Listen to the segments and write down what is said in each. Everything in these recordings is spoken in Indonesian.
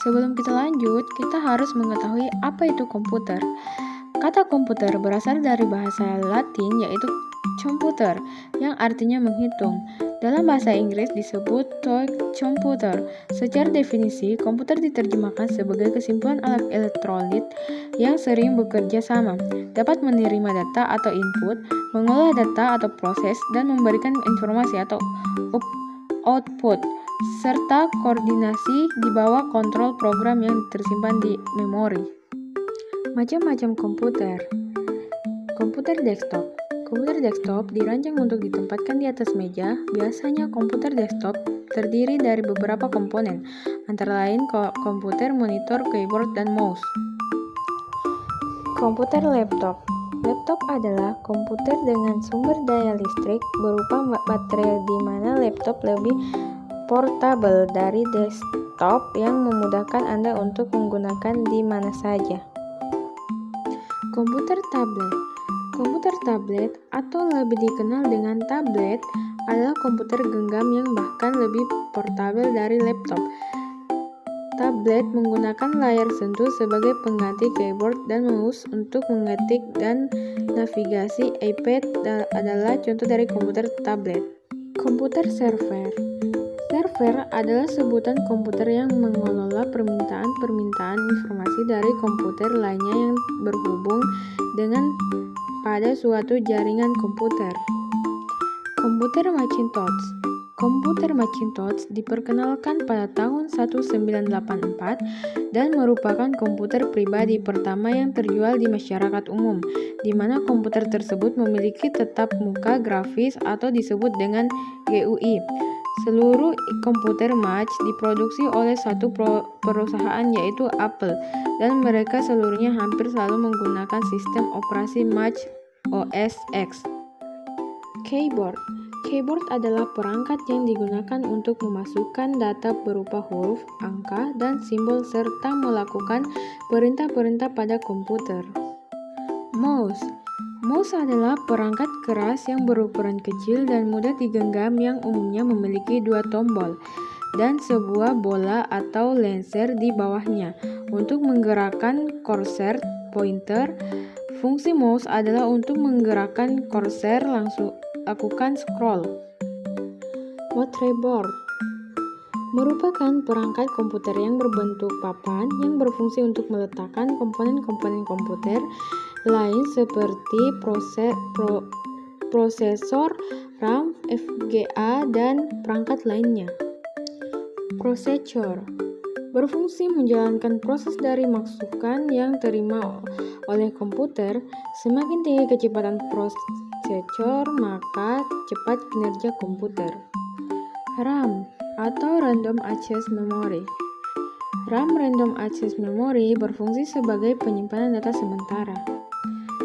Sebelum kita lanjut, kita harus mengetahui apa itu komputer. Kata komputer berasal dari bahasa Latin yaitu computer, yang artinya menghitung. Dalam bahasa Inggris disebut toy computer. Secara definisi, komputer diterjemahkan sebagai kesimpulan alat elektronik yang sering bekerja sama, dapat menerima data atau input, mengolah data atau proses, dan memberikan informasi atau output, serta koordinasi di bawah kontrol program yang tersimpan di memori. Macam-macam komputer. Komputer desktop. Komputer desktop dirancang untuk ditempatkan di atas meja. Biasanya komputer desktop terdiri dari beberapa komponen, antara lain komputer, monitor, keyboard, dan mouse. Komputer laptop. Laptop adalah komputer dengan sumber daya listrik berupa baterai di mana laptop lebih portable dari desktop yang memudahkan Anda untuk menggunakan di mana saja. Komputer tablet. Komputer tablet atau lebih dikenal dengan tablet adalah komputer genggam yang bahkan lebih portabel dari laptop. Tablet menggunakan layar sentuh sebagai pengganti keyboard dan mouse untuk mengetik dan navigasi. iPad adalah contoh dari komputer tablet. Komputer server. Server adalah sebutan komputer yang mengelola permintaan informasi dari komputer lainnya yang berhubung dengan pada suatu jaringan komputer. Komputer Macintosh. Komputer Macintosh diperkenalkan pada tahun 1984 dan merupakan komputer pribadi pertama yang terjual di masyarakat umum, di mana komputer tersebut memiliki tatap muka grafis atau disebut dengan GUI. Seluruh komputer Mac diproduksi oleh satu perusahaan yaitu Apple, dan mereka seluruhnya hampir selalu menggunakan sistem operasi Mac OS X. Keyboard. Keyboard adalah perangkat yang digunakan untuk memasukkan data berupa huruf, angka, dan simbol serta melakukan perintah-perintah pada komputer. Mouse. Mouse adalah perangkat keras yang berukuran kecil dan mudah digenggam yang umumnya memiliki dua tombol dan sebuah bola atau laser di bawahnya untuk menggerakkan kursor pointer. Fungsi mouse adalah untuk menggerakkan kursor lakukan scroll. Motherboard merupakan perangkat komputer yang berbentuk papan yang berfungsi untuk meletakkan komponen-komponen komputer lain seperti prosesor, RAM, VGA, dan perangkat lainnya. Prosesor berfungsi menjalankan proses dari masukan yang terima oleh komputer. Semakin tinggi kecepatan prosesor, maka cepat kinerja komputer. RAM atau Random Access Memory. RAM Random Access Memory berfungsi sebagai penyimpanan data sementara.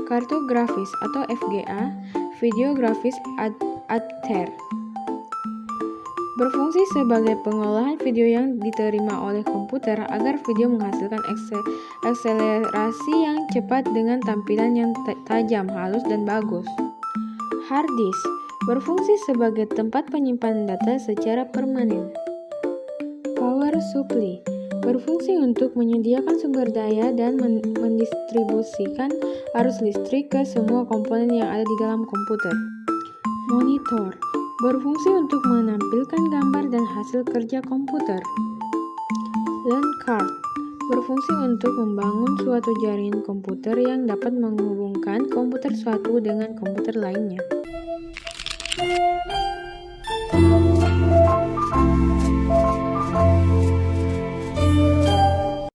Kartu grafis atau VGA, Video Graphics Adapter, berfungsi sebagai pengolahan video yang diterima oleh komputer agar video menghasilkan akselerasi yang cepat dengan tampilan yang tajam, halus, dan bagus. Hard disk berfungsi sebagai tempat penyimpanan data secara permanen. Power supply berfungsi untuk menyediakan sumber daya dan mendistribusikan arus listrik ke semua komponen yang ada di dalam komputer. Monitor berfungsi untuk menampilkan gambar dan hasil kerja komputer. LAN card berfungsi untuk membangun suatu jaringan komputer yang dapat menghubungkan komputer suatu dengan komputer lainnya.